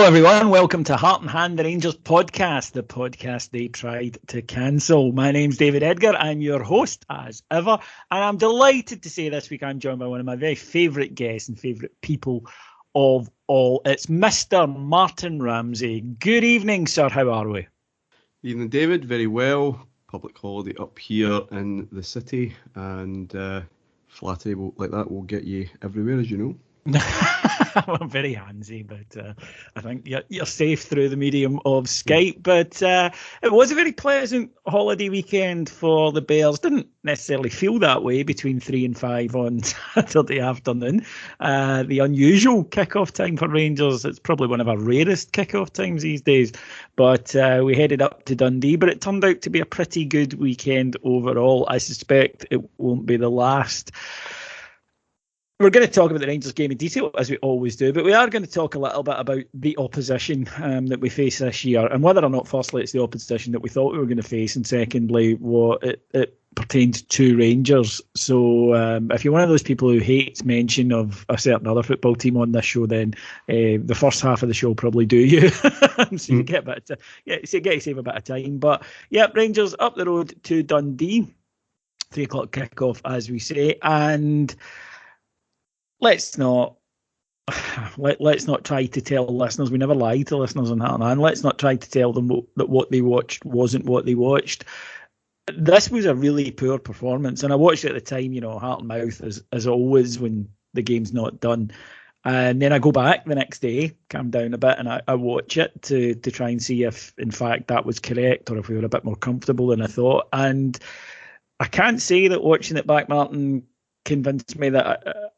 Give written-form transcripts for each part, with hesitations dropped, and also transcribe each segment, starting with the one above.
everyone, welcome to Heart and Hand, the Rangers podcast, the podcast they tried to cancel. My name's David Edgar, I'm your host as ever, and I'm delighted to say this week I'm joined by one of my very favourite guests and favourite people of all. It's Mr. Martyn Ramsey. Good evening, sir, how are we? Evening, David, very well. Public holiday up here in the city, and flattery like that will get you everywhere, as you know. I'm very handsy, but I think you're safe through the medium of Skype. But it was a very pleasant holiday weekend for the Bears. Didn't necessarily feel that way between 3 and 5 on Saturday afternoon. The unusual kickoff time for Rangers. It's probably one of our rarest kickoff times these days. But we headed up to Dundee, but it turned out to be a pretty good weekend overall. I suspect it won't be the last. We're going to talk about the Rangers game in detail, as we always do, but we are going to talk a little bit about the opposition that we face this year, and whether or not, firstly, it's the opposition that we thought we were going to face, and secondly, what it pertains to Rangers. So if you're one of those people who hates mention of a certain other football team on this show, then the first half of the show will probably do you. So you get a bit of get to save a bit of time. But yeah, Rangers up the road to Dundee, 3 o'clock kickoff, as we say, and let's not try to tell listeners. We never lie to listeners on that, and let's not try to tell them that what they watched wasn't what they watched. This was a really poor performance, and I watched it at the time, heart and mouth as always when the game's not done. And then I go back the next day, calm down a bit, and I watch it to try and see if, in fact, that was correct or if we were a bit more comfortable than I thought. And I can't say that watching it back, Martyn, convinced me that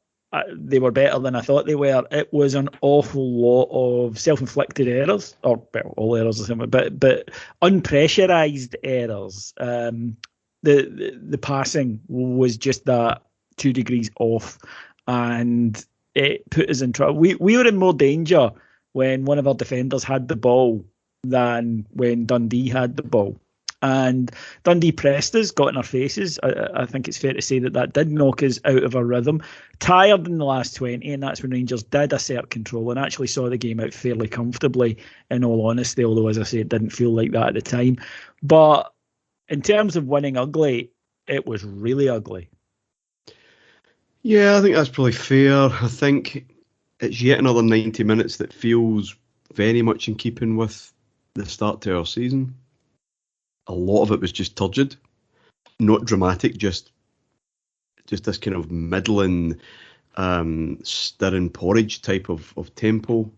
they were better than I thought they were. It was an awful lot of self-inflicted errors, or all errors, but unpressurized errors. The passing was just that 2 degrees off, and it put us in trouble. We were in more danger when one of our defenders had the ball than when Dundee had the ball. And Dundee pressed us, got in our faces. I think it's fair to say that did knock us out of our rhythm. Tired in the last 20, and that's when Rangers did assert control and actually saw the game out fairly comfortably, in all honesty, although, as I say, it didn't feel like that at the time. But in terms of winning ugly, it was really ugly. Yeah, I think that's probably fair. I think it's yet another 90 minutes that feels very much in keeping with the start to our season. A lot of it was just turgid, not dramatic, just this kind of middling, stirring porridge type of tempo.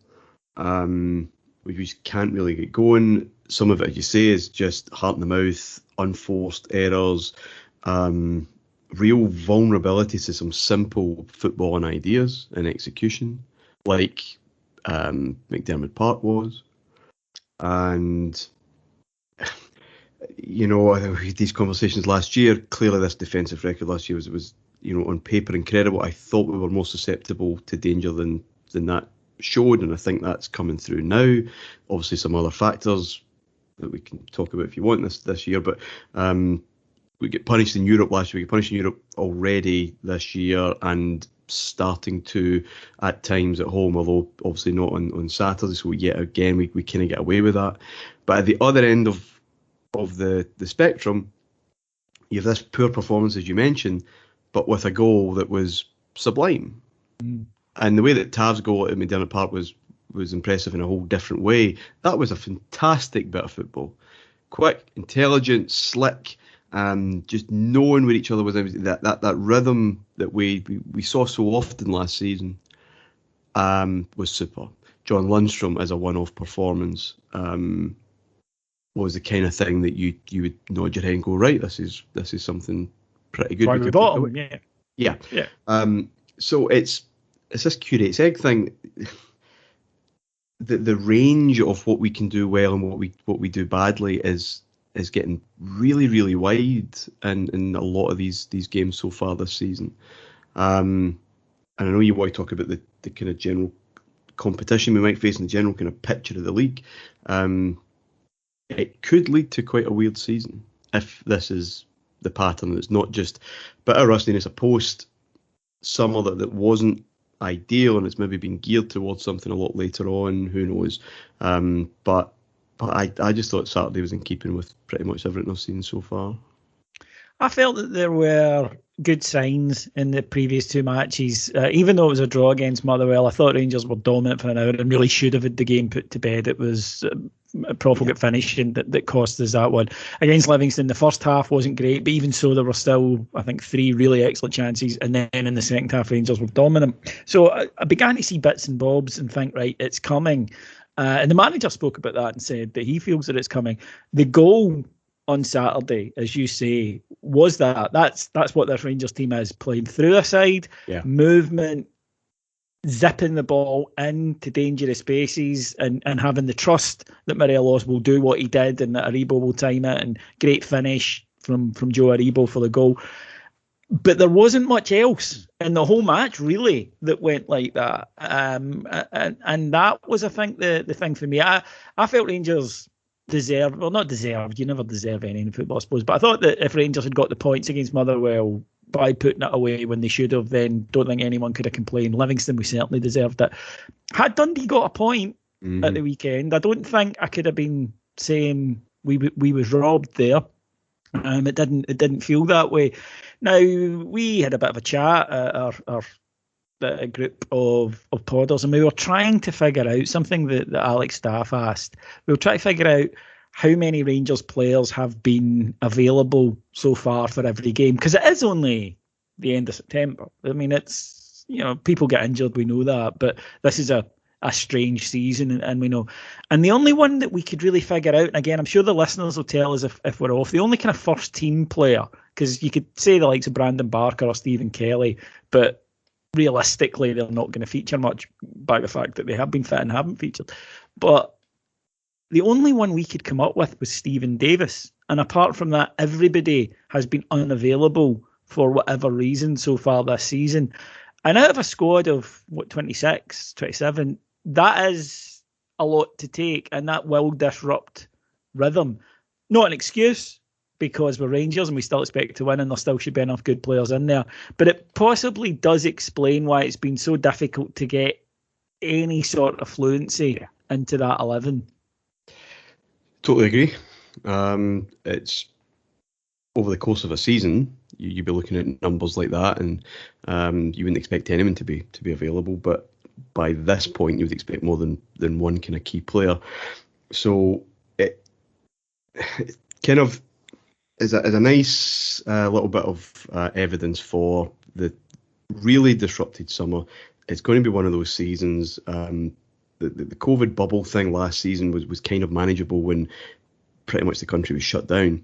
We just can't really get going. Some of it, as you say, is just heart in the mouth, unforced errors, real vulnerabilities to some simple footballing ideas and execution, like McDermott Park was. And these conversations last year, clearly this defensive record last year was on paper incredible. I thought we were more susceptible to danger than that showed, and I think that's coming through now. Obviously some other factors that we can talk about if you want this year, but we get punished in Europe last year, we get punished in Europe already this year, and starting to at times at home, although obviously not on Saturday, so yet again we kind of get away with that. But at the other end of the spectrum, you have this poor performance, as you mentioned, but with a goal that was sublime. And the way that Tav's goal at McDermott Park was impressive in a whole different way. That was a fantastic bit of football. Quick, intelligent, slick, just knowing where each other was. That rhythm that we saw so often last season was super. John Lundstrom as a one-off performance was the kind of thing that you would nod your head and go, right, this is something pretty good. Right, we got him, yeah. So it's this curate's egg thing. The range of what we can do well and what we do badly is getting really, really wide in a lot of these games so far this season. And I know you want to talk about the kind of general competition we might face in the general kind of picture of the league. It could lead to quite a weird season if this is the pattern. It's not just a bit of rustiness, a post summer that wasn't ideal, and it's maybe been geared towards something a lot later on. Who knows? But I just thought Saturday was in keeping with pretty much everything I've seen so far. I felt that there were good signs in the previous two matches. Even though it was a draw against Motherwell, I thought Rangers were dominant for an hour and really should have had the game put to bed. It was a profligate finish that cost us that one. Against Livingston, the first half wasn't great, but even so, there were still, I think, 3 really excellent chances. And then in the second half, Rangers were dominant. So I began to see bits and bobs and think, right, it's coming. And the manager spoke about that and said that he feels that it's coming. The goal on Saturday, as you say, was that's what this Rangers team is, playing through a side, movement, zipping the ball into dangerous spaces, and having the trust that Morelos will do what he did and that Aribo will time it, and great finish from Joe Aribo for the goal. But there wasn't much else in the whole match, really, that went like that. And that was, I think, the thing for me. I felt Rangers not deserved, you never deserve any in football, I suppose, but I thought that if Rangers had got the points against Motherwell by putting it away when they should have, then don't think anyone could have complained. Livingston, we certainly deserved it. Had Dundee got a point at the weekend, I don't think I could have been saying we was robbed there. It didn't feel that way. Now, we had a bit of a chat at a group of podders, and we were trying to figure out something that Alex Staff asked. We were trying to figure out how many Rangers players have been available so far for every game, because it is only the end of September. I mean, it's, people get injured, we know that, but this is a strange season, and we know. And the only one that we could really figure out, and again, I'm sure the listeners will tell us if we're off, the only kind of first team player, because you could say the likes of Brandon Barker or Stephen Kelly, but realistically, they're not going to feature much by the fact that they have been fit and haven't featured. But the only one we could come up with was Stephen Davis. And apart from that, everybody has been unavailable for whatever reason so far this season. And out of a squad of, 26, 27, that is a lot to take, and that will disrupt rhythm. Not an excuse, because we're Rangers and we still expect to win, and there still should be enough good players in there. But it possibly does explain why it's been so difficult to get any sort of fluency into that 11. Totally agree. It's over the course of a season, you'd be looking at numbers like that, and you wouldn't expect anyone to be available. But by this point, you would expect more than one kind of key player. So it kind of is a nice little bit of evidence for the really disrupted summer. It's going to be one of those seasons. The COVID bubble thing last season was kind of manageable when pretty much the country was shut down.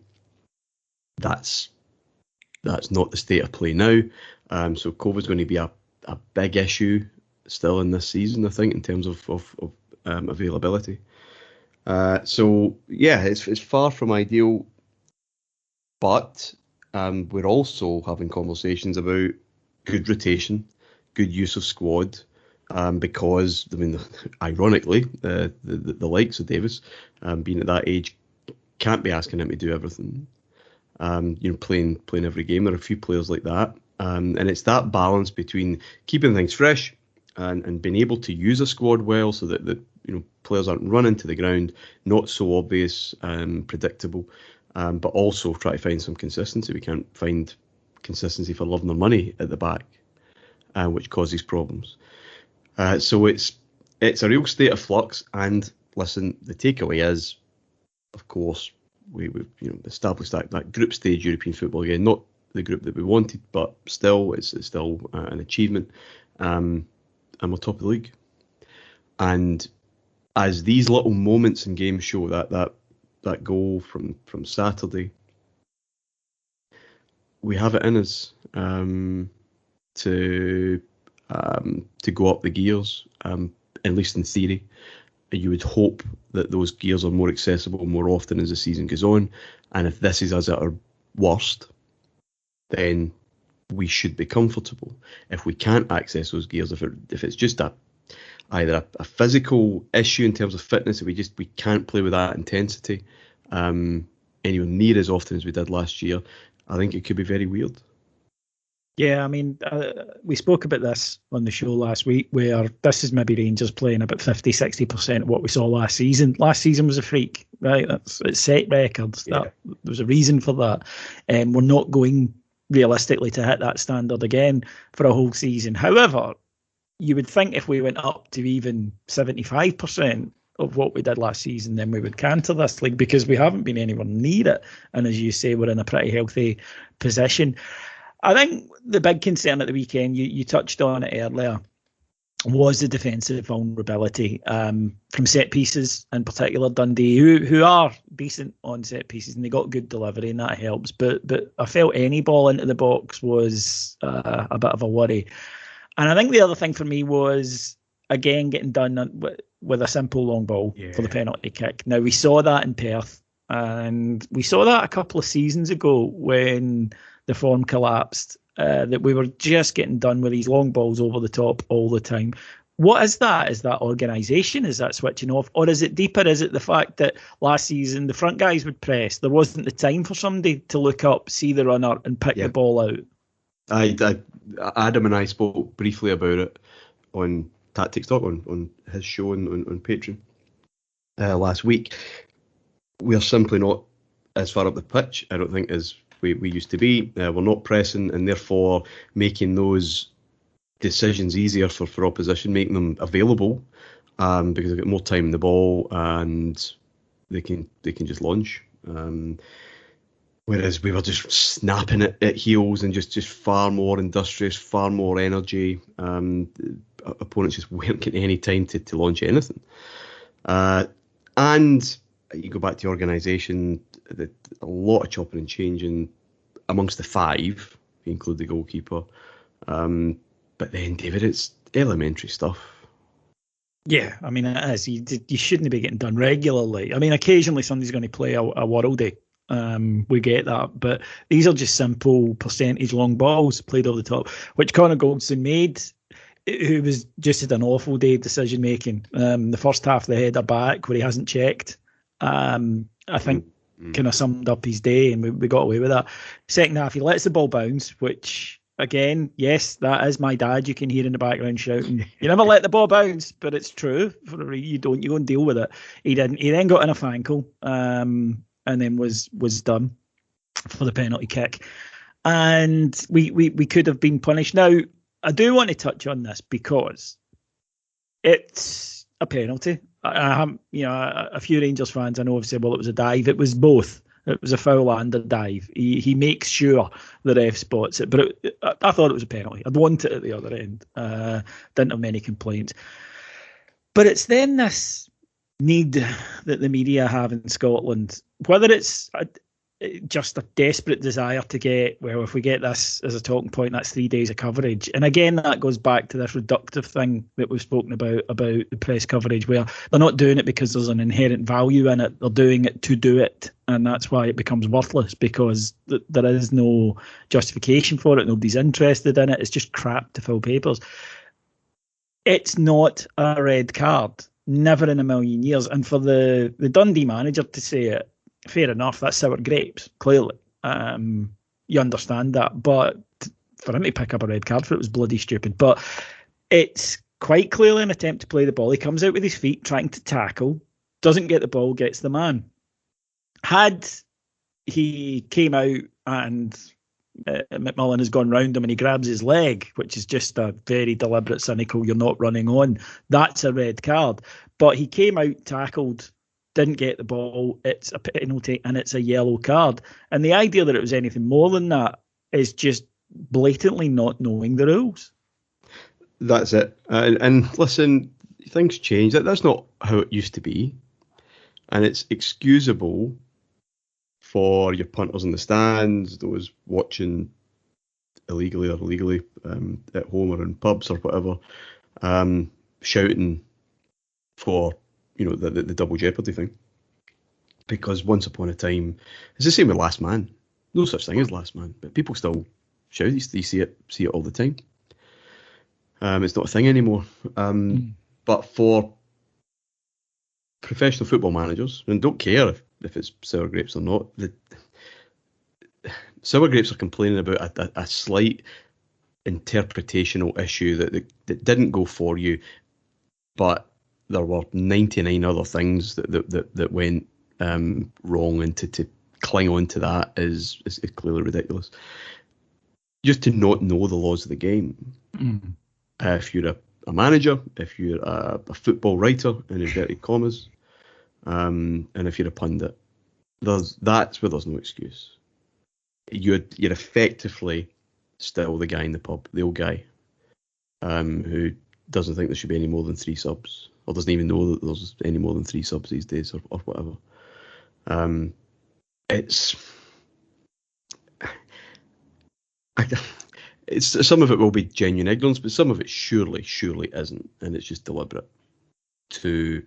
That's not the state of play now. So COVID's going to be a big issue still in this season, I think, in terms of availability. So yeah, it's far from ideal. But we're also having conversations about good rotation, good use of squad, because, I mean, ironically, the likes of Davis, being at that age, can't be asking him to do everything. Playing every game. There are a few players like that, and it's that balance between keeping things fresh and being able to use a squad well, so that players aren't running to the ground, not so obvious and predictable. But also try to find some consistency. We can't find consistency for love nor money at the back, which causes problems. So it's a real state of flux. And listen, the takeaway is, of course, we've established that group stage European football again. Not the group that we wanted, but still, it's still an achievement. And we're top of the league. And as these little moments in games show, that goal from Saturday, we have it in us to go up the gears, at least in theory. You would hope that those gears are more accessible more often as the season goes on, and if this is us at our worst, then we should be comfortable. If we can't access those gears, if it's just either a physical issue in terms of fitness, that we can't play with that intensity anywhere near as often as we did last year, I think it could be very weird. Yeah, I mean, we spoke about this on the show last week, where this is maybe Rangers playing about 50-60% of what we saw last season. Last season was a freak, right? It's set records. Yeah. There was a reason for that. We're not going realistically to hit that standard again for a whole season. However, you would think if we went up to even 75% of what we did last season, then we would canter this league, because we haven't been anywhere near it. And as you say, we're in a pretty healthy position. I think the big concern at the weekend, you touched on it earlier, was the defensive vulnerability from set pieces, in particular Dundee, who are decent on set pieces and they got good delivery, and that helps. But I felt any ball into the box was a bit of a worry. And I think the other thing for me was, again, getting done with a simple long ball for the penalty kick. Now, we saw that in Perth, and we saw that a couple of seasons ago when the form collapsed, that we were just getting done with these long balls over the top all the time. What is that? Is that organisation? Is that switching off? Or is it deeper? Is it the fact that last season the front guys would press? There wasn't the time for somebody to look up, see the runner and pick the ball out. Adam and I spoke briefly about it on Tactics Talk, on his show on Patreon last week. We are simply not as far up the pitch, I don't think, as we used to be. We're not pressing, and therefore making those decisions easier for opposition, making them available, because they've got more time in the ball and they can just launch. Whereas we were just snapping at heels and just far more industrious, far more energy. Opponents just weren't getting any time to launch anything. And you go back to organisation, a lot of chopping and changing amongst the five, if you include the goalkeeper. But then, David, it's elementary stuff. Yeah, I mean, it is. You shouldn't be getting done regularly. I mean, occasionally somebody's going to play a worldie. We get that, but these are just simple percentage long balls played over the top, which Connor Goldson made, who was just had an awful day decision making. The first half of the header back where he hasn't checked, I think kind of summed up his day, and we got away with that. Second half, he lets the ball bounce, which again, yes, that is my dad. You can hear in the background shouting, "You never let the ball bounce," but it's true. You don't. You go and deal with it. He didn't. He then got in a ankle, and then was done for the penalty kick, and we could have been punished. Now, I do want to touch on this because it's a penalty. A few Rangers fans I know have said, well, it was a dive. It was both. It was a foul and a dive. He makes sure the ref spots it, but I thought it was a penalty. I'd want it at the other end. Didn't have many complaints. But it's then this need that the media have in Scotland, whether it's just a desperate desire to get, well, if we get this as a talking point, that's 3 days of coverage. And again, that goes back to this reductive thing that we've spoken about the press coverage, where they're not doing it because there's an inherent value in it. They're doing it to do it. And that's why it becomes worthless, because there is no justification for it. Nobody's interested in it. It's just crap to fill papers. It's not a red card. Never in a million years. And for the Dundee manager to say it, fair enough, that's sour grapes, clearly. You understand that. But for him to pick up a red card for it was bloody stupid. But it's quite clearly an attempt to play the ball. He comes out with his feet, trying to tackle, doesn't get the ball, gets the man. Had he came out and McMullen has gone round him and he grabs his leg, which is just a very deliberate, cynical, you're not running on, that's a red card. But he came out, tackled, didn't get the ball, it's a penalty and it's a yellow card. And the idea that it was anything more than that is just blatantly not knowing the rules. That's it. And listen, things change. That's not how it used to be. And it's excusable for your punters in the stands, those watching illegally or legally at home or in pubs or whatever, shouting for the double jeopardy thing. Because once upon a time, it's the same with Last Man. No such thing as Last Man, but people still shout. You see it all the time. It's not a thing anymore. But for professional football managers, and don't care if it's sour grapes or not, the sour grapes are complaining about a slight interpretational issue that didn't go for you, but there were 99 other things that went wrong, and to cling on to that is clearly ridiculous. Just to not know the laws of the game. If you're a manager, if you're a football writer in inverted commas, and if you're a pundit, that's where there's no excuse. You're effectively still the guy in the pub, the old guy, who doesn't think there should be any more than 3 subs, or doesn't even know that there's any more than 3 subs these days, or whatever. It's some of it will be genuine ignorance, but some of it surely isn't, and it's just deliberate to,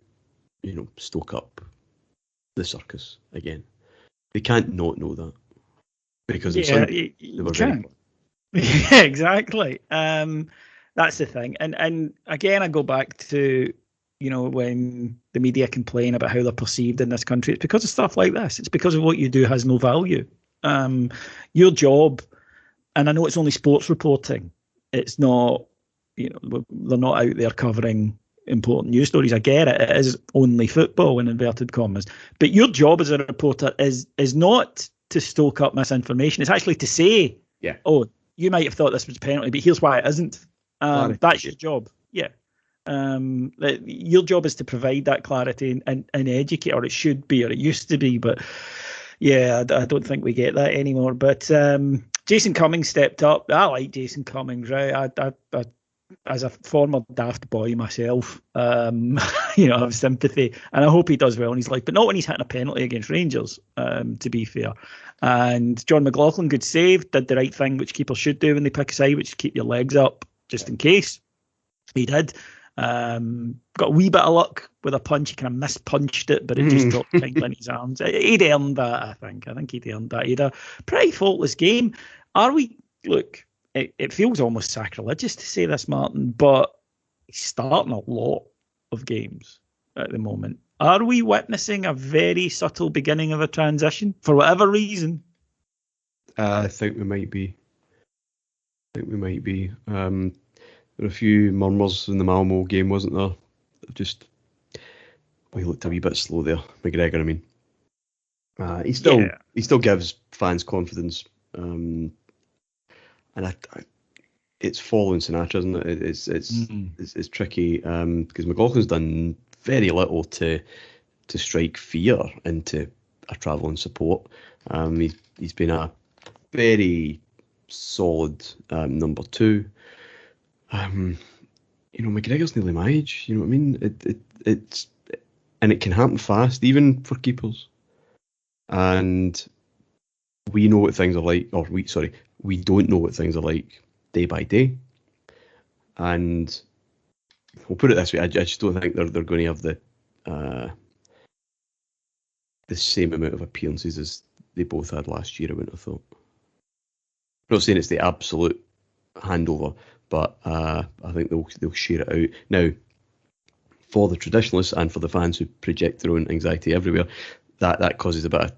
stoke up the circus again. They can't not know that, because they were very. Yeah, exactly. That's the thing, and again, I go back to when the media complain about how they're perceived in this country. It's because of stuff like this. It's because of what you do has no value. Your job. And I know it's only sports reporting. It's not, they're not out there covering important news stories. I get it. It is only football in inverted commas. But your job as a reporter is not to stoke up misinformation. It's actually to say, oh, you might have thought this was a penalty, but here's why it isn't. That's your job. Yeah. Your job is to provide that clarity and educate, or it should be, or it used to be. But yeah, I don't think we get that anymore. But Jason Cummings stepped up. I like Jason Cummings, right? I as a former daft boy myself, I have sympathy, and I hope he does well in his life, but not when he's hitting a penalty against Rangers, to be fair. And John McLaughlin, good save, did the right thing, which keepers should do when they pick a side, which is keep your legs up, just in case. He did. Got a wee bit of luck with a punch. He kind of mispunched it, but it just dropped kind of in his arms. He'd earned that, I think. I think he'd earned that. He had a pretty faultless game. Look, it feels almost sacrilegious to say this, Martyn, but he's starting a lot of games at the moment. Are we witnessing a very subtle beginning of a transition for whatever reason? I think we might be. There were a few murmurs in the Malmo game, wasn't there? He looked a wee bit slow there. McGregor, I mean. He still gives fans confidence. And it's following Sinatra, isn't it? It's tricky because McLaughlin's done very little to strike fear into a travelling support. He's been a very solid number 2. McGregor's nearly my age. You know what I mean? It can happen fast, even for keepers. And we know what things are like, we don't know what things are like day by day. And we'll put it this way: I just don't think they're going to have the same amount of appearances as they both had last year. I wouldn't have thought. I'm not saying it's the absolute handover, but I think they'll share it out. Now, for the traditionalists and for the fans who project their own anxiety everywhere, that causes a bit of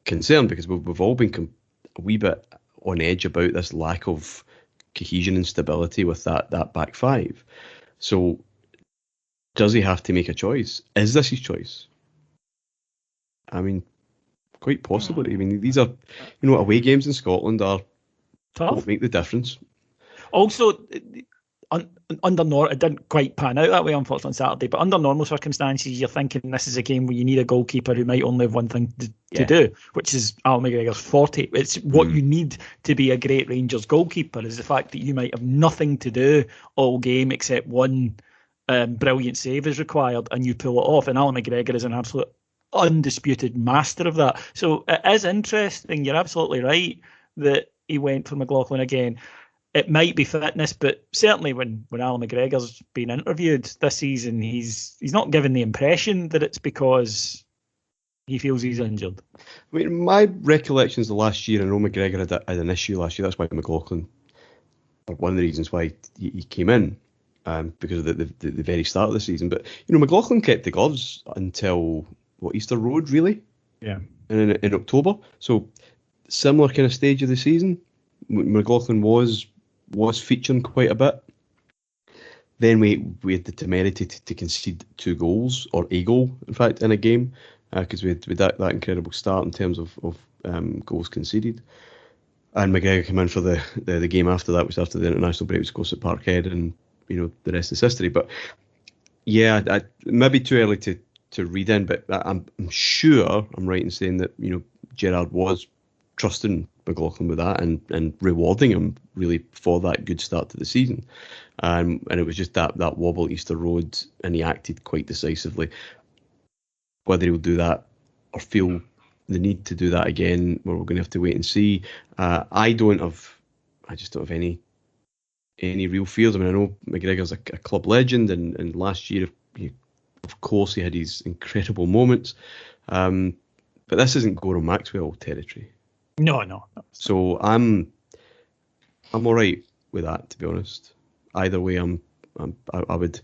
concern, because we've all been a wee bit on edge about this lack of cohesion and stability with that back 5. So does he have to make a choice? Is this his choice? I mean, quite possibly. I mean, these are, away games in Scotland are tough. Won't make the difference. Also, under it didn't quite pan out that way, unfortunately, on Saturday. But under normal circumstances, you're thinking this is a game where you need a goalkeeper who might only have one thing to do, which is Al McGregor's 40. It's what you need to be a great Rangers goalkeeper, is the fact that you might have nothing to do all game except one brilliant save is required, and you pull it off. And Al McGregor is an absolute undisputed master of that. So it is interesting. You're absolutely right that he went for McLaughlin again. It might be fitness, but certainly when Alan McGregor's been interviewed this season, he's not given the impression that it's because he feels he's injured. I mean, my recollections of last year, I know McGregor had an issue last year. That's why McLaughlin, or one of the reasons why he came in, because of the very start of the season. But McLaughlin kept the gloves until Easter Road, really. Yeah. And in October, so similar kind of stage of the season, McLaughlin was was featuring quite a bit. Then we had the temerity to concede 2 goals, or a goal, in fact, in a game, because we had that incredible start in terms of goals conceded. And McGregor came in for the game after that, which after the international break, was, of course, at Parkhead, and the rest is history. But yeah, maybe too early to read in, but I'm sure I'm right in saying that Gerrard was trusting McLaughlin with that and rewarding him really for that good start to the season. And it was just that wobble at Easter Road, and he acted quite decisively. Whether he'll do that or feel the need to do that again, we're going to have to wait and see. I just don't have any real fears. I mean, I know McGregor's a club legend, and last year, of course, he had his incredible moments. But this isn't Goro Maxwell territory. No. So I'm all right with that, to be honest. Either way, I would,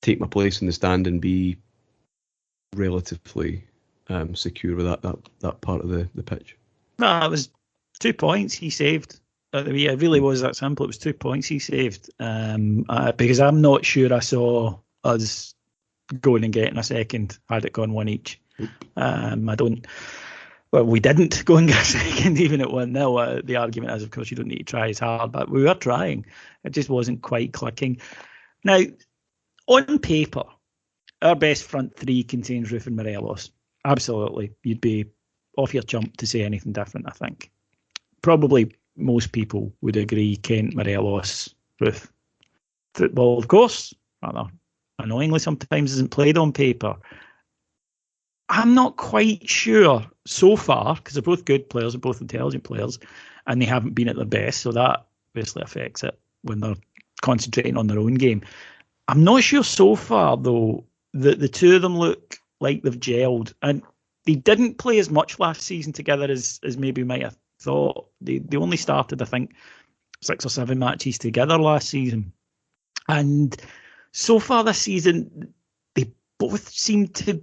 take my place in the stand and be relatively secure with that part of the pitch. No, it was 2 points he saved. It really was that simple. It was 2 points he saved. Because I'm not sure I saw us going and getting a second had it gone 1 each. I don't. Well, we didn't go and get a second, even at 1-0. The argument is, of course, you don't need to try as hard, but we were trying. It just wasn't quite clicking. Now, on paper, our best front three contains Roof and Morelos. Absolutely. You'd be off your chump to say anything different, I think. Probably most people would agree Kent, Morelos, Roof. Football, of course, rather annoyingly sometimes isn't played on paper. I'm not quite sure so far, because they're both good players, they're both intelligent players, and they haven't been at their best, so that obviously affects it when they're concentrating on their own game. I'm not sure so far, though, that the two of them look like they've gelled, and they didn't play as much last season together as maybe we might have thought. They only started, I think, 6 or 7 matches together last season. And so far this season, they both seem to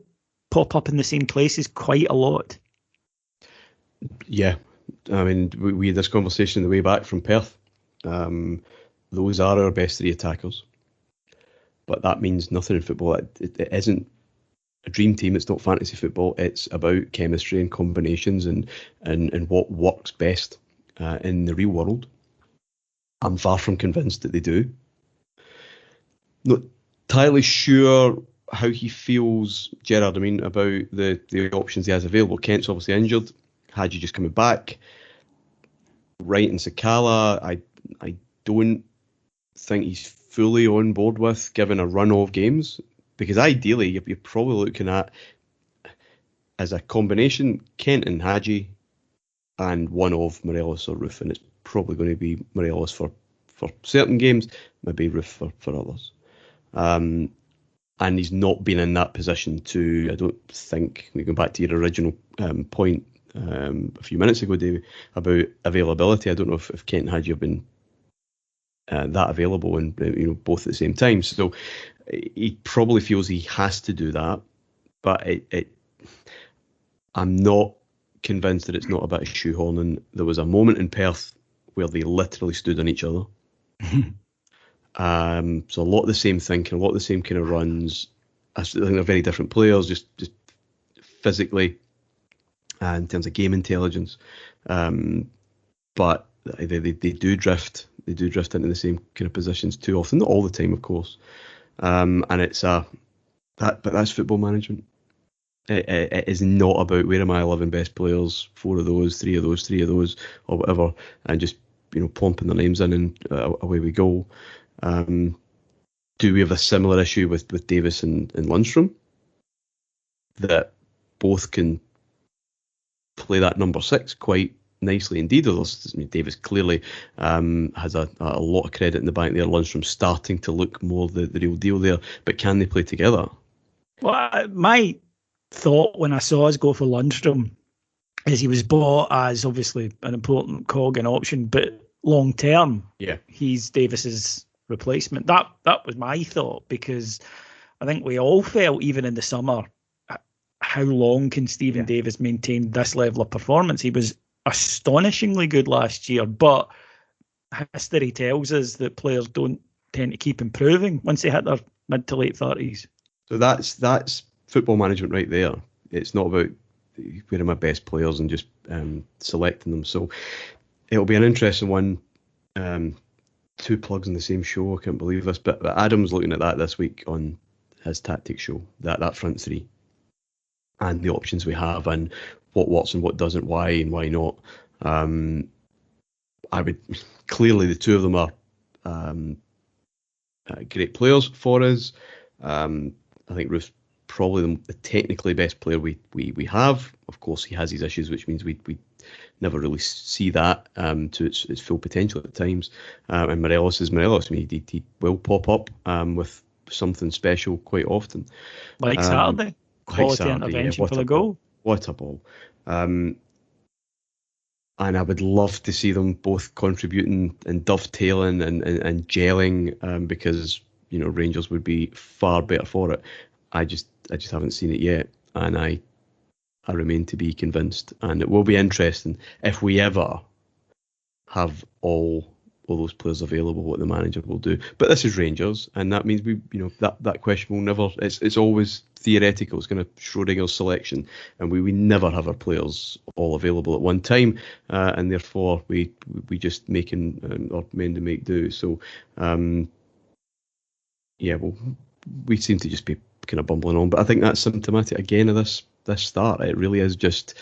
pop up in the same places quite a lot. Yeah, I mean, we had this conversation the way back from Perth. Those are our best 3 attackers, but that means nothing in football. It isn't a dream team. It's not fantasy football. It's about chemistry and combinations and what works best in the real world. I'm far from convinced that they do. Not entirely sure how he feels, Gerrard, about the options he has available. Kent's obviously injured. Hadji just coming back. Wright and Sakala, I don't think he's fully on board with, given a run of games. Because ideally, you're probably looking at, as a combination, Kent and Hadji, and one of Morelos or Roof. And it's probably going to be Morelos for certain games, maybe Roof for others. And he's not been in that position to, I don't think, we go back to your original point a few minutes ago, David, about availability. I don't know if Kent and Hadji have been that available, and both at the same time. So he probably feels he has to do that, but I'm not convinced that it's not about a shoehorning. There was a moment in Perth where they literally stood on each other. So a lot of the same thinking, a lot of the same kind of runs. I think they're very different players, just physically, in terms of game intelligence. But they do drift. They do drift into the same kind of positions too often, not all the time, of course. And it's but that's football management. It is not about where are my 11 best players, 4 of those, 3 of those, 3 of those, or whatever, and just plomping their names in and away we go. Do we have a similar issue with Davis and Lundstrom, that both can play that number 6 quite nicely indeed? Davis clearly has a lot of credit in the bank there. Lundstrom starting to look more the real deal there, but can they play together? Well, my thought when I saw us go for Lundstrom is he was bought as obviously an important cog and option, but long term, he's Davis's replacement. That was my thought, because I think we all felt, even in the summer, how long can Stephen Davis maintain this level of performance? He was astonishingly good last year, but history tells us that players don't tend to keep improving once they hit their mid to late 30s. So that's football management right there. It's not about where are my best players and just selecting them. So it'll be an interesting one. Two plugs in the same show. I can't believe this, but Adam's looking at that this week on his tactics show. That front three and the options we have and what works and what doesn't, why and why not. I would clearly the two of them are great players for us. I think Ruth's probably the technically best player we have. Of course, he has his issues, which means we never really see that to its full potential at times. And Morelos is Morelos. I mean, he will pop up with something special quite often. Like Saturday, quality intervention for the goal. What a ball. And I would love to see them both contributing and dovetailing and gelling because, Rangers would be far better for it. I just haven't seen it yet, and I remain to be convinced. And it will be interesting if we ever have all those players available, what the manager will do. But this is Rangers, and that means that question will never. It's always theoretical. It's kind of Schrodinger's selection, and we never have our players all available at one time, and therefore we just making or mend and make do. So, we seem to just be kind of bumbling on, but I think that's symptomatic again of this start. It really is just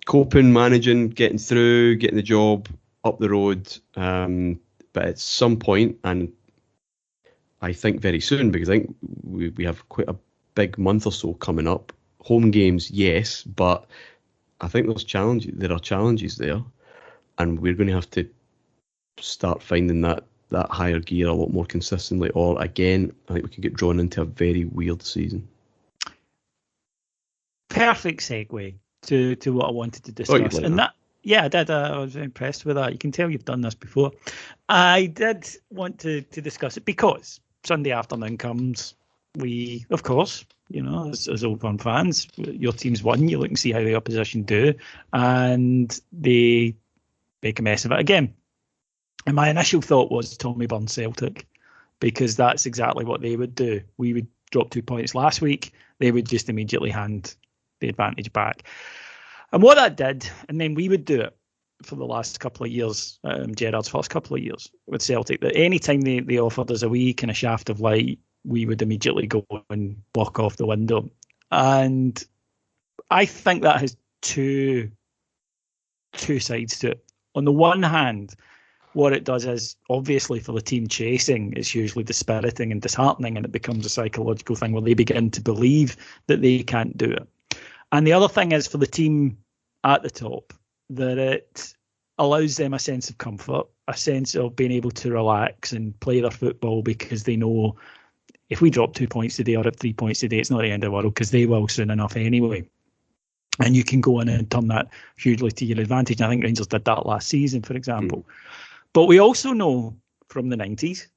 coping, managing, getting through, getting the job up the road, but at some point, and I think very soon, because I think we have quite a big month or so coming up. Home games, yes, but I think there are challenges there, and we're going to have to start finding that higher gear a lot more consistently, or again, I think we could get drawn into a very weird season. Perfect segue to what I wanted to discuss. And that, yeah, I did. I was very impressed with that. You can tell you've done this before. I did want to discuss it because Sunday afternoon comes. We, of course, as Old Firm fans, your team's won. You look and see how the opposition do, and they make a mess of it again. And my initial thought was Tommy Burns Celtic, because that's exactly what they would do. We would drop 2 points last week. They would just immediately hand the advantage back. And what that did, and then we would do it for the last couple of years, Gerrard's first couple of years with Celtic, that any time they offered us a wee kind of shaft of light, we would immediately go and walk off the window. And I think that has two sides to it. On the one hand, what it does is, obviously for the team chasing, it's usually dispiriting and disheartening, and it becomes a psychological thing where they begin to believe that they can't do it. And the other thing is for the team at the top, that it allows them a sense of comfort, a sense of being able to relax and play their football, because they know if we drop 2 points today or 3 points today, it's not the end of the world, because they will soon enough anyway. And you can go in and turn that hugely to your advantage. And I think Rangers did that last season, for example. But we also know from the 90s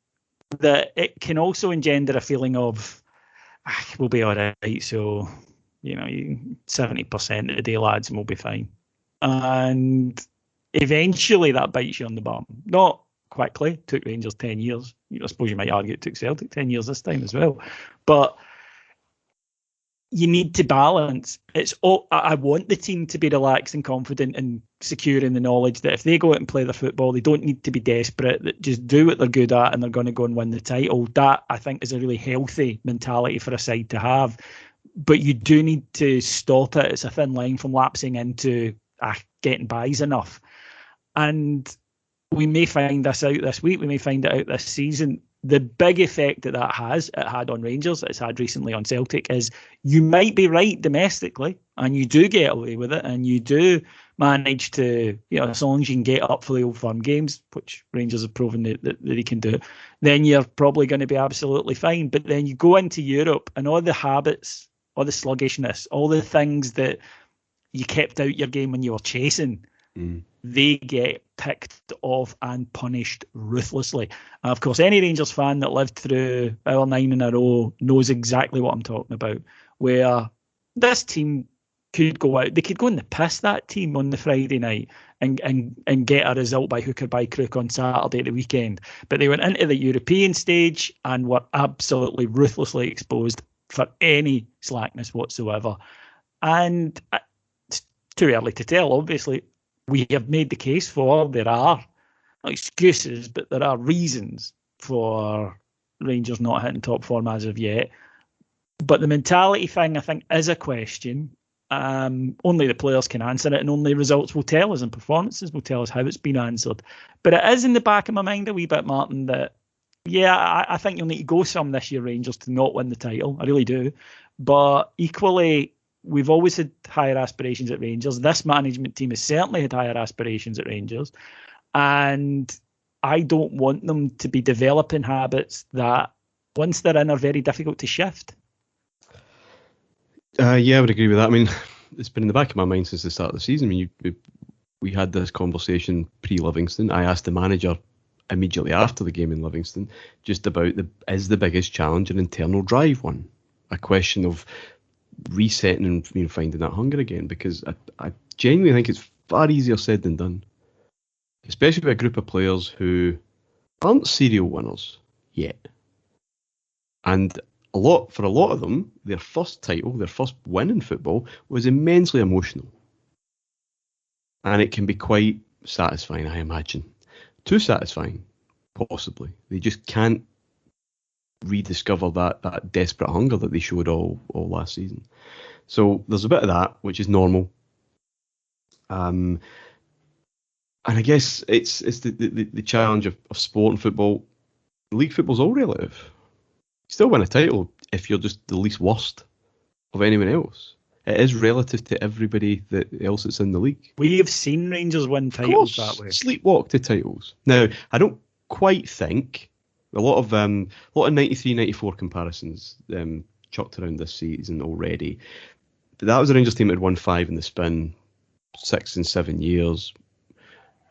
that it can also engender a feeling of, we'll be all right. So, 70% of the day, lads, and we'll be fine. And eventually that bites you on the bum. Not quickly. It took Rangers 10 years. I suppose you might argue it took Celtic 10 years this time as well. But you need to balance. I want the team to be relaxed and confident and secure in the knowledge that if they go out and play their football, they don't need to be desperate, that just do what they're good at and they're going to go and win the title. That, I think, is a really healthy mentality for a side to have. But you do need to stop it. It's a thin line from lapsing into getting by's enough. And we may find this out this week. We may find it out this season. The big effect that it had on Rangers, it's had recently on Celtic, is you might be right domestically and you do get away with it and you do manage to, as long as you can get up for the Old Firm games, which Rangers have proven that they can do, then you're probably going to be absolutely fine. But then you go into Europe and all the habits, all the sluggishness, all the things that you kept out your game when you were chasing, they get picked off and punished ruthlessly. And of course, any Rangers fan that lived through our 9 in a row knows exactly what I'm talking about, where this team could go out. They could go in the piss, that team, on the Friday night and get a result by hook or by crook on Saturday at the weekend. But they went into the European stage and were absolutely ruthlessly exposed for any slackness whatsoever. And it's too early to tell, obviously. We have made the case for, there are not excuses, but there are reasons for Rangers not hitting top form as of yet. But the mentality thing, I think, is a question. Only the players can answer it, and only results will tell us, and performances will tell us how it's been answered. But it is in the back of my mind a wee bit, Martyn, that I think you'll need to go some this year, Rangers, to not win the title. I really do. But equally, we've always had higher aspirations at Rangers. This management team has certainly had higher aspirations at Rangers. And I don't want them to be developing habits that, once they're in, are very difficult to shift. Yeah, I would agree with that. I mean, it's been in the back of my mind since the start of the season. I mean, we had this conversation pre-Livingston. I asked the manager immediately after the game in Livingston just about is the biggest challenge an internal drive one? A question of resetting and finding that hunger again, because I genuinely think it's far easier said than done, especially with a group of players who aren't serial winners yet. And for a lot of them, their first title, their first win in football was immensely emotional. And it can be quite satisfying, I imagine. Too satisfying, possibly. They just can't rediscover that desperate hunger that they showed all last season. So there's a bit of that, which is normal. And I guess it's the challenge of sport and football. League football's all relative. You still win a title if you're just the least worst of anyone else. It is relative to everybody else that's in the league. We have seen Rangers win titles that way. Sleepwalk to titles. Now, I don't quite think a lot of 93-94 comparisons chucked around this season already. But that was a Rangers team that had won 5 in the spin, 6 and 7 years.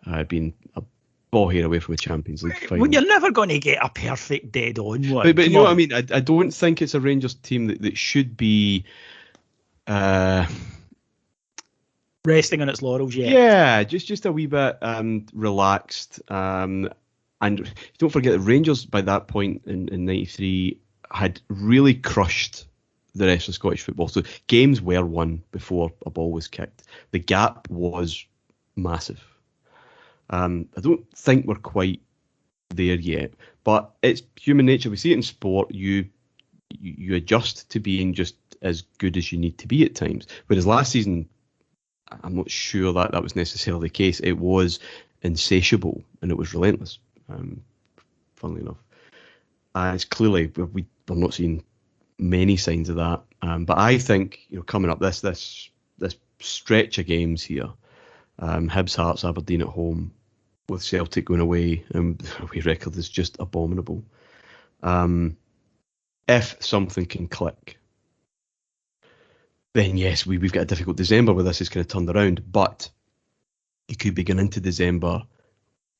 Had been a ball hair away from a Champions League final. Well, you're never going to get a perfect dead on one. But you know what I mean? I don't think it's a Rangers team that should be resting on its laurels yet. Yeah, just a wee bit relaxed. And don't forget that Rangers by that point in 93 had really crushed the rest of Scottish football. So games were won before a ball was kicked. The gap was massive. I don't think we're quite there yet, but it's human nature. We see it in sport. You adjust to being just as good as you need to be at times. Whereas last season, I'm not sure that was necessarily the case. It was insatiable and it was relentless. Funnily enough, it's clearly we're not seeing many signs of that. But I think coming up this stretch of games here. Hibs, Hearts, Aberdeen at home, with Celtic going away, and away record is just abominable. If something can click, then yes, we've got a difficult December where this is kind of turned around, but you could be going into December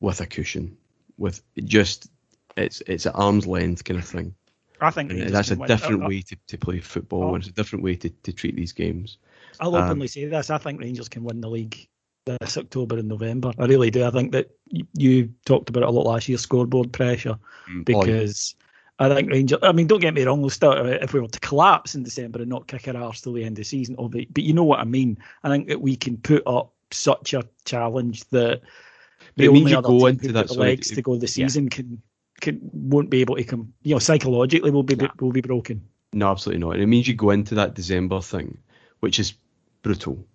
with a cushion, with just it's at arm's length kind of thing. I think that's a different way to play football, and it's a different way to treat these games. I'll openly say this: I think Rangers can win the league this October and November. I really do. I think that you talked about it a lot last year, scoreboard pressure, because I think Rangers, I mean, don't get me wrong, we'll start if we were to collapse in December and not kick our arse till the end of the season, but you know what I mean. I think that we can put up such a challenge that the only other team who've got the legs to go the season won't be able to come, psychologically will be broken. No, absolutely not. And it means you go into that December thing, which is brutal.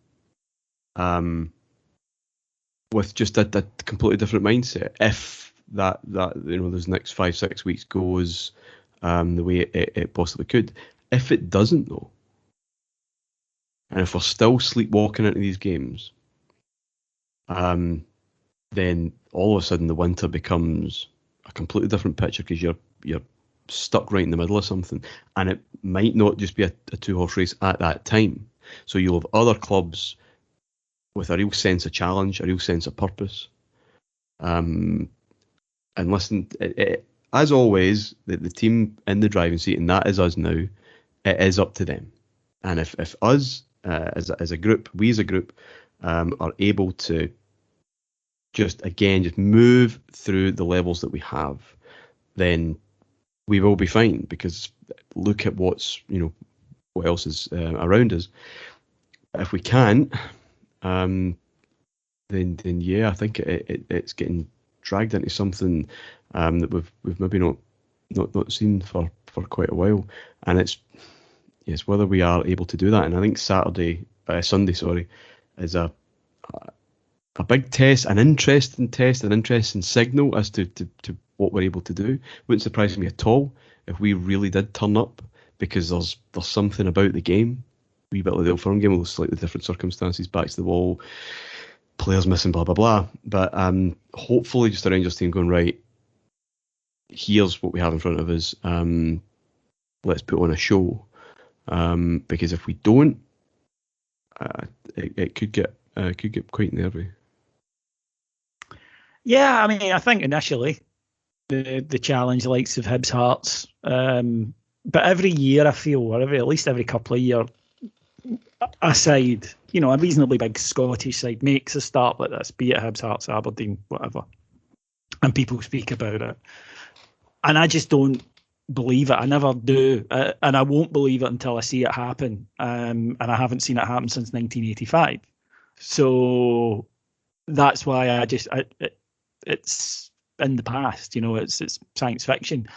With just a completely different mindset. If that those next 5-6 weeks goes the way it possibly could. If it doesn't though, and if we're still sleepwalking into these games, then all of a sudden the winter becomes a completely different picture because you're stuck right in the middle of something, and it might not just be a 2-horse race at that time. So you'll have other clubs with a real sense of challenge, a real sense of purpose. And listen, as always, the team in the driving seat, and that is us now, it is up to them. And if us as a group, we as a group are able to just move through the levels that we have, then we will be fine. Because look at what else is around us. If we can't, then yeah, I think it's getting dragged into something that we've maybe not seen for quite a while, and it's whether we are able to do that. And I think Sunday, is a big test, an interesting signal as to what we're able to do. Wouldn't surprise me at all if we really did turn up, because there's something about the game, a wee bit like the Old Firm game, with slightly different circumstances, backs to the wall, players missing, blah blah blah. But hopefully, just a Rangers team going, right, here's what we have in front of us. Let's put on a show, because if we don't, it could get quite nervy. Yeah, I mean, I think initially the challenge, the likes of Hibs, Hearts, but every year I feel, or at least every couple of years, a side, a reasonably big Scottish side makes a start like this, be it Hibs, Hearts, Aberdeen, whatever, and people speak about it, and I just don't believe it. I never do, and I won't believe it until I see it happen, and I haven't seen it happen since 1985. So that's why it's in the past, it's science fiction.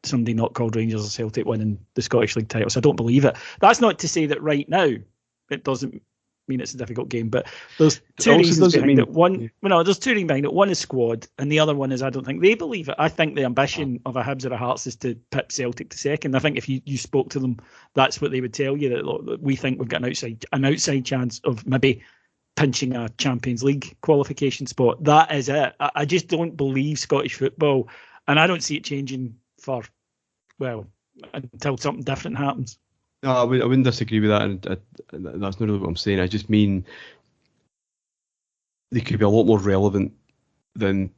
Somebody not called Rangers or Celtic winning the Scottish League title. So I don't believe it. That's not to say that right now it doesn't mean it's a difficult game, but there's two reasons behind it. There's two reasons behind it. One is squad, and the other one is I don't think they believe it. I think the ambition of a Hibs or a Hearts is to pip Celtic to second. I think if you spoke to them, that's what they would tell you, that we think we've got an outside chance of maybe pinching a Champions League qualification spot. That is it. I just don't believe Scottish football, and I don't see it changing until something different happens. No, I wouldn't disagree with that, and that's not really what I'm saying. I just mean they could be a lot more relevant than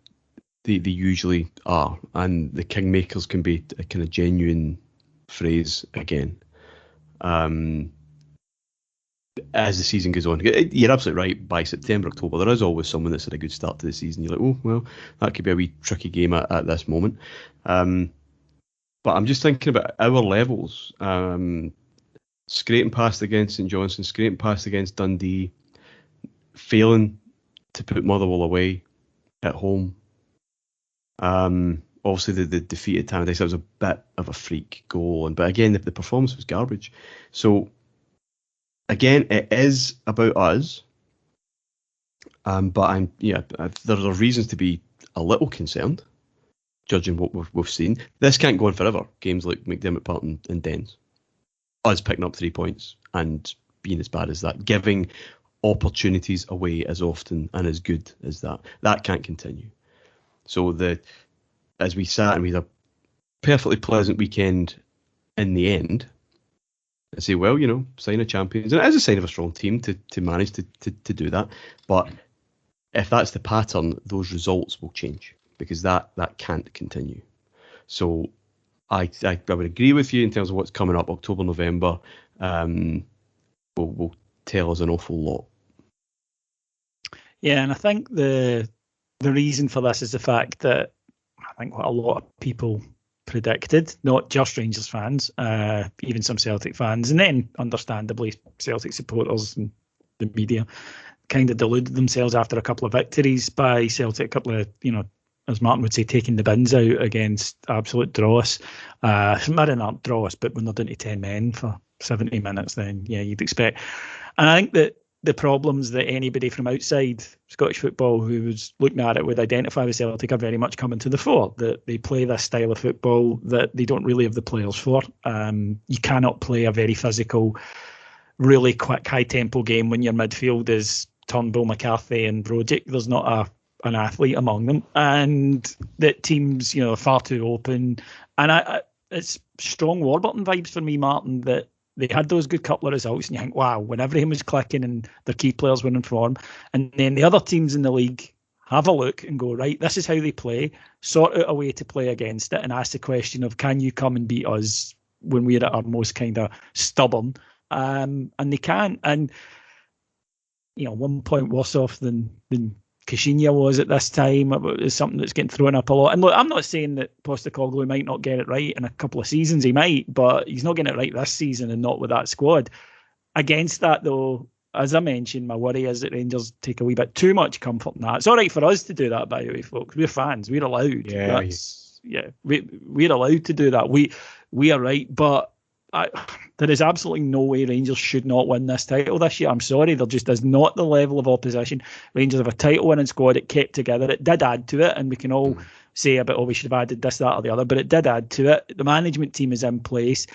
they usually are, and the kingmakers can be a kind of genuine phrase again. As the season goes on, you're absolutely right. By September, October, there is always someone that's had a good start to the season. You're like, oh well, that could be a wee tricky game at this moment. But I'm just thinking about our levels. Scraping past against St Johnstone, scraping past against Dundee, failing to put Motherwell away at home. Obviously, the defeat at Tannadice, that was a bit of a freak goal, but again, the performance was garbage. So again, it is about us. But there are reasons to be a little concerned, judging what we've seen. This can't go on forever. Games like McDermott Park and Dens. Us picking up 3 points and being as bad as that. Giving opportunities away as often and as good as that. That can't continue. So as we sat and we had a perfectly pleasant weekend in the end, I say, well, sign of champions. And it is a sign of a strong team to manage to do that. But if that's the pattern, those results will change, because that can't continue. So I would agree with you in terms of what's coming up. October, November will tell us an awful lot. Yeah, and I think the reason for this is the fact that I think what a lot of people predicted, not just Rangers fans, even some Celtic fans, and then understandably Celtic supporters and the media, kind of deluded themselves after a couple of victories by Celtic, a couple of, as Martyn would say, taking the bins out against absolute dross. Maybe not dross, but when they're down to 10 men for 70 minutes, then yeah, you'd expect. And I think that the problems that anybody from outside Scottish football who was looking at it would identify with Celtic are very much coming to the fore. That they play this style of football that they don't really have the players for. You cannot play a very physical, really quick, high-tempo game when your midfield is Turnbull, McCarthy and Brogic. There's not an athlete among them, and that teams, are far too open. And it's strong Warburton vibes for me, Martyn, that they had those good couple of results, and you think, wow, when everything was clicking and their key players were in form, and then the other teams in the league have a look and go, right, this is how they play, sort out a way to play against it, and ask the question of, can you come and beat us when we're at our most kind of stubborn? and they can't. And 1 point worse off than Kashinya was at this time is something that's getting thrown up a lot. And look, I'm not saying that Postecoglou might not get it right in a couple of seasons. He might, but he's not getting it right this season, and not with that squad. Against that, though, as I mentioned, my worry is that Rangers take a wee bit too much comfort in that. It's all right for us to do that, by the way, folks. We're fans. We're allowed. We're allowed to do that. We are right, but there is absolutely no way Rangers should not win this title this year. I'm sorry, there just is not the level of opposition. Rangers have a title-winning squad. It kept together. It did add to it, and we can all say about, we should have added this, that, or the other, but it did add to it. The management team is in place.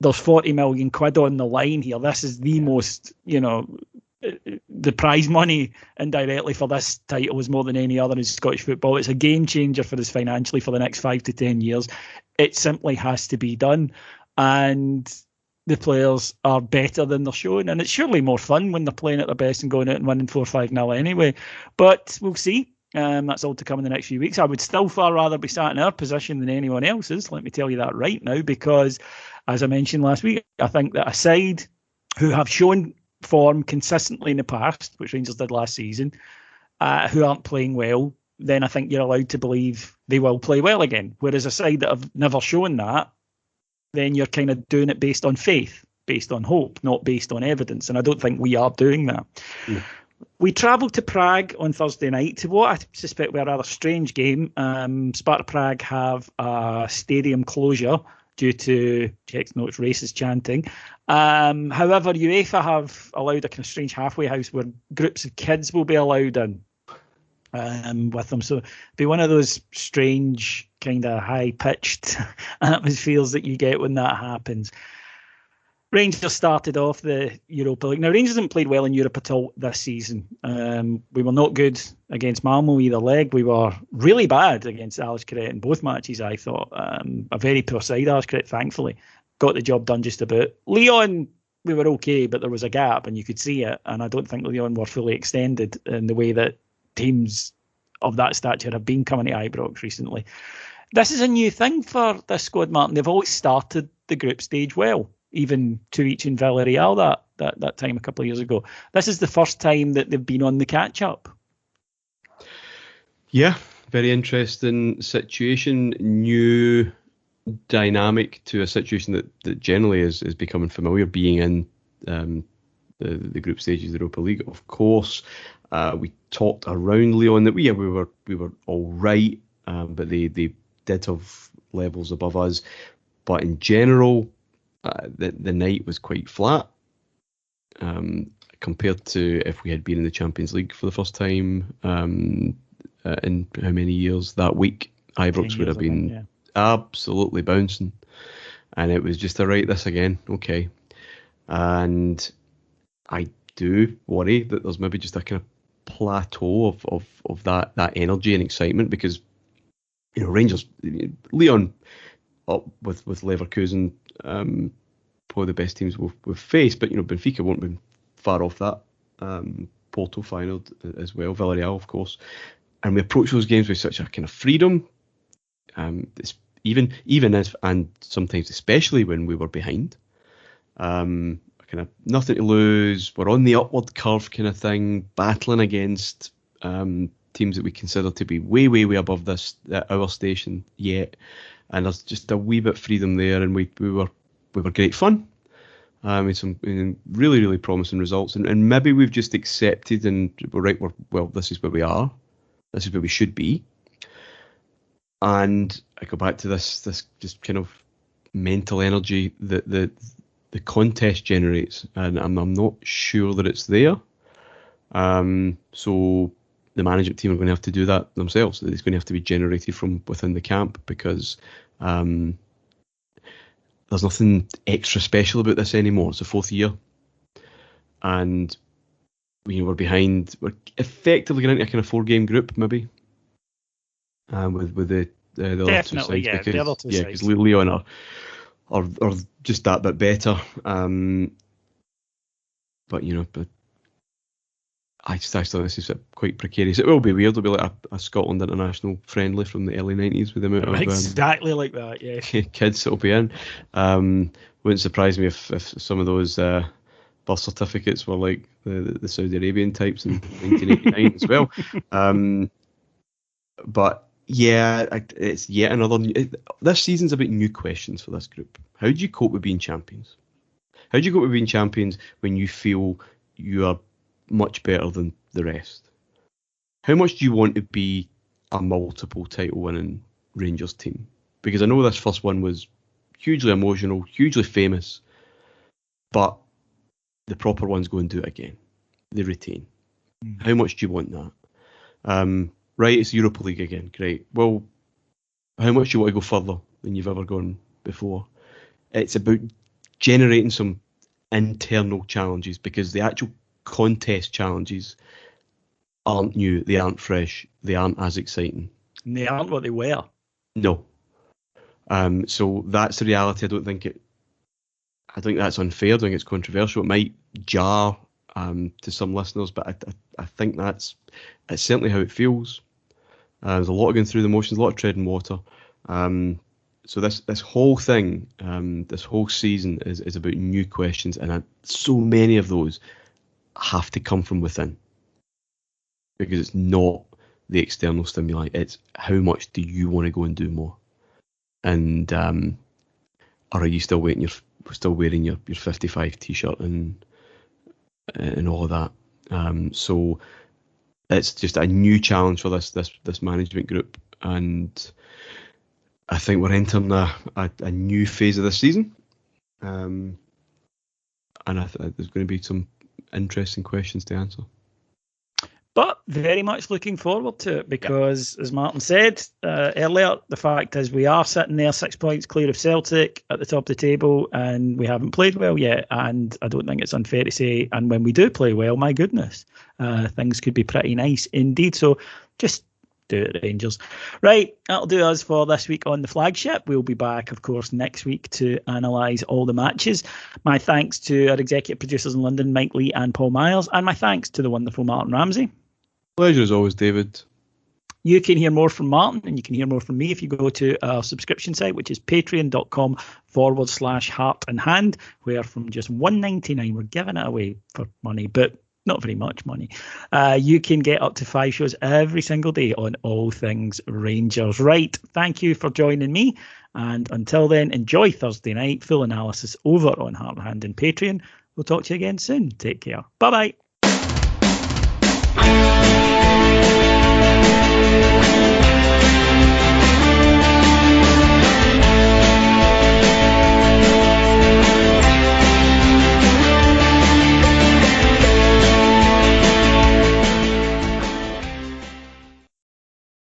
There's 40 million quid on the line here. This is the most, the prize money indirectly for this title is more than any other in Scottish football. It's a game changer for us financially for the next 5 to 10 years. It simply has to be done. And the players are better than they're showing. And it's surely more fun when they're playing at their best and going out and winning 4-5-0 anyway. But we'll see. That's all to come in the next few weeks. I would still far rather be sat in our position than anyone else's. Let me tell you that right now, because as I mentioned last week, I think that a side who have shown form consistently in the past, which Rangers did last season, who aren't playing well, then I think you're allowed to believe they will play well again. Whereas a side that have never shown that, then you're kind of doing it based on faith, based on hope, not based on evidence. And I don't think we are doing that. Mm. We travelled to Prague on Thursday night to what I suspect were a rather strange game. Sparta Prague have a stadium closure due to, checks notes, racist chanting. However, UEFA have allowed a kind of strange halfway house where groups of kids will be allowed in with them. So it'll be one of those strange, kind of high-pitched atmospheres that you get when that happens. Rangers started off the Europa League. Now, Rangers haven't played well in Europe at all this season. We were not good against Malmo either leg. We were really bad against Alashkert in both matches, I thought. A very poor side, Alashkert, thankfully. Got the job done just about. Lyon, we were okay, but there was a gap and you could see it. And I don't think Lyon were fully extended in the way that teams of that stature have been coming to Ibrox recently. This is a new thing for this squad, Martyn. They've always started the group stage well, even to each in Villarreal that time a couple of years ago. This is the first time that they've been on the catch-up. Yeah, very interesting situation. New dynamic to a situation that generally is becoming familiar, being in the group stages of the Europa League. Of course, we talked around Lyon that we were all right, but they did have levels above us. But in general, the night was quite flat compared to if we had been in the Champions League for the first time in how many years. That week, Ibrox would have been absolutely bouncing, and it was just this again, okay. And I do worry that there's maybe just a kind of plateau of that energy and excitement, because Rangers, Lyon up with Leverkusen, probably the best teams we've faced, but Benfica won't be far off that. Porto final as well, Villarreal of course, and we approach those games with such a kind of freedom, even as, and sometimes especially when we were behind, kind of nothing to lose, we're on the upward curve kind of thing, battling against teams that we consider to be way above our station yet, and there's just a wee bit of freedom there, and we were great fun. With some really promising results, and maybe we've just accepted, and this is where we are, this is where we should be. And I go back to this just kind of mental energy that the contest generates, and I'm not sure that it's there. So the management team are going to have to do that themselves. It's going to have to be generated from within the camp, because there's nothing extra special about this anymore. It's the fourth year, and we're behind. We're effectively going into a kind of 4-game group, maybe, with the other two sides. Because Lyon are just that bit better. But I thought this is quite precarious. It will be weird. It'll be like a Scotland international friendly from the early 90s with the amount of exactly like that. Yeah, kids that'll be in. wouldn't surprise me if some of those birth certificates were like the Saudi Arabian types in 1989 as well. But yeah, it's yet another. This season's about new questions for this group. How do you cope with being champions? How do you cope with being champions when you feel you are much better than the rest? How much do you want to be a multiple title winning Rangers team? Because I know this first one was hugely emotional, hugely famous, but the proper ones go and do it again. They retain. How much do you want that? Right, it's Europa League again. Great. Well, how much do you want to go further than you've ever gone before? It's about generating some internal challenges, because the actual contest challenges aren't new, they aren't fresh, they aren't as exciting. And they aren't what they were. No. So that's the reality. I think that's unfair. I think it's controversial. It might jar to some listeners, but I think it's certainly how it feels. There's a lot of going through the motions, a lot of treading water. So this whole thing, this whole season is about new questions, and so many of those have to come from within, because it's not the external stimuli. It's how much do you want to go and do more, and or are you still wearing your 55 t-shirt and all of that. So it's just a new challenge for this management group, and I think we're entering a new phase of this season, and there's going to be some interesting questions to answer. But very much looking forward to it, because, as Martyn said earlier, the fact is we are sitting there 6 points clear of Celtic at the top of the table, and we haven't played well yet. And I don't think it's unfair to say, and when we do play well, my goodness, things could be pretty nice indeed. So just do it, Rangers. Right, that'll do us for this week on the flagship. We'll be back, of course, next week to analyse all the matches. My thanks to our executive producers in London, Mike Lee and Paul Myers, and my thanks to the wonderful Martyn Ramsey. Pleasure as always, David. You can hear more from Martyn, and you can hear more from me if you go to our subscription site, which is patreon.com/heart and hand, where from just $1.99 we're giving it away for money, but not very much money. You can get up to 5 shows every single day on all things Rangers. Right, thank you for joining me, and until then, enjoy Thursday night. Full analysis over on Heart and Hand and Patreon. We'll talk to you again soon. Take care. Bye-bye.